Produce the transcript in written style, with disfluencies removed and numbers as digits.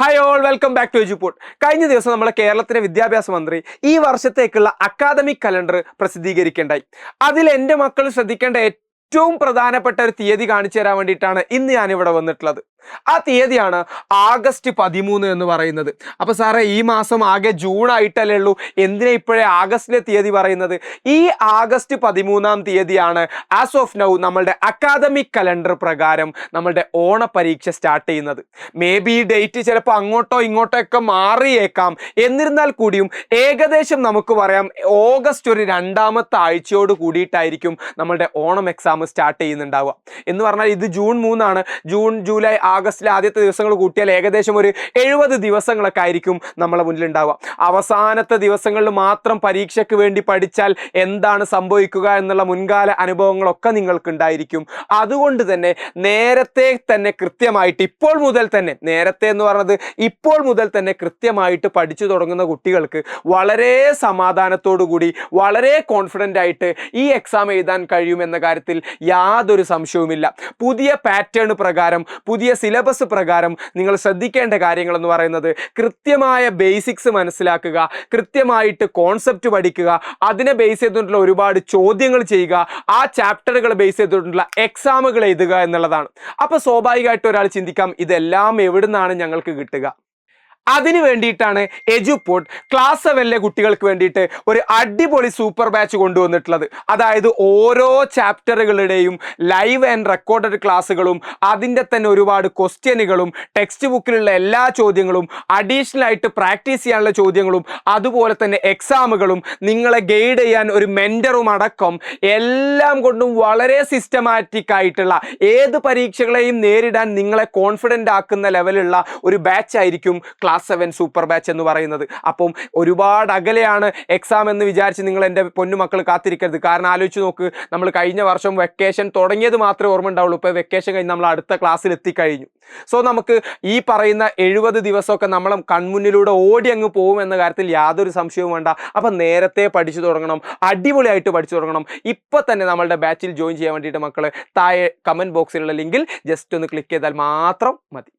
Hi all, welcome back to Eduport. കഴിഞ്ഞ ദിവസം നമ്മളെ കേരളത്തിലെ വിദ്യാഭ്യാസ മന്ത്രി ഈ വർഷത്തേക്കുള്ള അക്കാദമിക് കലണ്ടർ പ്രസിദ്ധീകരിക്കേണ്ടായി. അതിൽ എൻ്റെ മക്കൾ ശ്രദ്ധിക്കേണ്ട ഏറ്റവും പ്രധാനപ്പെട്ട ഒരു തീയതി കാണിച്ചു തരാൻ വേണ്ടിയിട്ടാണ് ഇന്ന് ഞാനിവിടെ വന്നിട്ടുള്ളത്. ആ തീയതിയാണ് ആഗസ്റ്റ് 13 എന്ന് പറയുന്നത്. അപ്പോൾ സാറേ, ഈ മാസം ആകെ ജൂൺ ആയിട്ടല്ലേ ഉള്ളൂ, എന്തിനാ ഇപ്പോഴേ ആഗസ്റ്റിലെ തീയതി പറയുന്നത്? ഈ ആഗസ്റ്റ് 13 തീയതിയാണ് ആസ് ഓഫ് നൗ നമ്മളുടെ അക്കാദമിക് കലണ്ടർ പ്രകാരം നമ്മളുടെ ഓണപരീക്ഷ സ്റ്റാർട്ട് ചെയ്യുന്നത്. മേ ബി ഡേറ്റ് ചിലപ്പോൾ അങ്ങോട്ടോ ഇങ്ങോട്ടോ ഒക്കെ മാറിയേക്കാം. എന്നിരുന്നാൽ കൂടിയും ഏകദേശം നമുക്ക് പറയാം ഓഗസ്റ്റ് ഒരു 2ാമത്തെ ആഴ്ചയോട് കൂടിയിട്ടായിരിക്കും നമ്മളുടെ ഓണം എക്സാം സ്റ്റാർട്ട് ചെയ്യുന്നുണ്ടാവുക. എന്ന് പറഞ്ഞാൽ ഇത് ജൂൺ 3 ജൂൺ, ജൂലൈ, ആഗസ്റ്റിലെ ആദ്യത്തെ ദിവസങ്ങൾ കൂട്ടിയാൽ ഏകദേശം ഒരു 70 ദിവസങ്ങളൊക്കെ ആയിരിക്കും നമ്മളെ മുന്നിലുണ്ടാവുക. അവസാനത്തെ ദിവസങ്ങളിൽ മാത്രം പരീക്ഷയ്ക്ക് വേണ്ടി പഠിച്ചാൽ എന്താണ് സംഭവിക്കുക എന്നുള്ള മുൻകാല അനുഭവങ്ങളൊക്കെ നിങ്ങൾക്ക് ഉണ്ടായിരിക്കും. അതുകൊണ്ട് തന്നെ നേരത്തെ തന്നെ കൃത്യമായിട്ട് ഇപ്പോൾ മുതൽ തന്നെ, നേരത്തെ എന്ന് പറഞ്ഞത് ഇപ്പോൾ മുതൽ തന്നെ കൃത്യമായിട്ട് പഠിച്ചു തുടങ്ങുന്ന കുട്ടികൾക്ക് വളരെ സമാധാനത്തോടു കൂടി വളരെ കോൺഫിഡൻ്റ് ആയിട്ട് ഈ എക്സാം എഴുതാൻ കഴിയുമെന്ന കാര്യത്തിൽ യാതൊരു സംശയവുമില്ല. പുതിയ പാറ്റേൺ പ്രകാരം, പുതിയ സിലബസ് പ്രകാരം നിങ്ങൾ ശ്രദ്ധിക്കേണ്ട കാര്യങ്ങൾ എന്ന് പറയുന്നത് കൃത്യമായ ബേസിക്സ് മനസ്സിലാക്കുക, കൃത്യമായിട്ട് കോൺസെപ്റ്റ് പഠിക്കുക, അതിനെ ബേസ് ചെയ്തിട്ടുള്ള ഒരുപാട് ചോദ്യങ്ങൾ ചെയ്യുക, ആ ചാപ്റ്ററുകൾ ബേസ് ചെയ്തിട്ടുള്ള എക്സാമുകൾ എഴുതുക എന്നുള്ളതാണ്. അപ്പോൾ സ്വാഭാവികമായിട്ട് ഒരാൾ ചിന്തിക്കാം, ഇതെല്ലാം എവിടുന്നാണ് ഞങ്ങൾക്ക് കിട്ടുക? അതിന് വേണ്ടിയിട്ടാണ് എജുപോർട്ട് ക്ലാസ് 7ലെ കുട്ടികൾക്ക് വേണ്ടിയിട്ട് ഒരു അടിപൊളി സൂപ്പർ ബാച്ച് കൊണ്ടുവന്നിട്ടുള്ളത്. അതായത് ഓരോ ചാപ്റ്ററുകളുടെയും ലൈവ് ആൻഡ് റെക്കോർഡഡ് ക്ലാസ്സുകളും, അതിൻ്റെ തന്നെ ഒരുപാട് ക്വസ്റ്റ്യനുകളും, ടെക്സ്റ്റ് ബുക്കിലുള്ള എല്ലാ ചോദ്യങ്ങളും, അഡീഷണൽ ആയിട്ട് പ്രാക്ടീസ് ചെയ്യാനുള്ള ചോദ്യങ്ങളും, അതുപോലെ തന്നെ എക്സാമുകളും, നിങ്ങളെ ഗൈഡ് ചെയ്യാൻ ഒരു മെൻറ്ററും അടക്കം എല്ലാം കൊണ്ടും വളരെ സിസ്റ്റമാറ്റിക് ആയിട്ടുള്ള ഏത് പരീക്ഷകളെയും നേരിടാൻ നിങ്ങളെ കോൺഫിഡൻ്റ് ആക്കുന്ന ലെവലുള്ള ഒരു ബാച്ച് ആയിരിക്കും ക്ലാസ് 7 സൂപ്പർ ബാച്ച് എന്ന് പറയുന്നത്. അപ്പം ഒരുപാട് അകലെയാണ് എക്സാം എന്ന് വിചാരിച്ച് നിങ്ങൾ എൻ്റെ പൊന്നുമക്കൾ കാത്തിരിക്കരുത്. കാരണം ആലോചിച്ച് നോക്ക്, നമ്മൾ കഴിഞ്ഞ വർഷം വെക്കേഷൻ തുടങ്ങിയത് മാത്രമേ ഓർമ്മ ഉണ്ടാവുള്ളൂ. ഇപ്പോൾ വെക്കേഷൻ കഴിഞ്ഞ് നമ്മൾ അടുത്ത ക്ലാസ്സിൽ എത്തിക്കഴിഞ്ഞു. സോ നമുക്ക് ഈ പറയുന്ന 70 ദിവസമൊക്കെ നമ്മളെ കൺമുന്നിലൂടെ ഓടി അങ്ങ് പോകും എന്ന കാര്യത്തിൽ യാതൊരു സംശയവും വേണ്ട. അപ്പം നേരത്തെ പഠിച്ചു തുടങ്ങണം, അടിപൊളിയായിട്ട് പഠിച്ചു തുടങ്ങണം. ഇപ്പോൾ തന്നെ നമ്മളുടെ ബാച്ചിൽ ജോയിൻ ചെയ്യാൻ വേണ്ടിയിട്ട് മക്കൾ താഴെ കമൻറ്റ് ബോക്സിലുള്ള ലിങ്കിൽ ജസ്റ്റ് ഒന്ന് ക്ലിക്ക് ചെയ്താൽ മാത്രം മതി.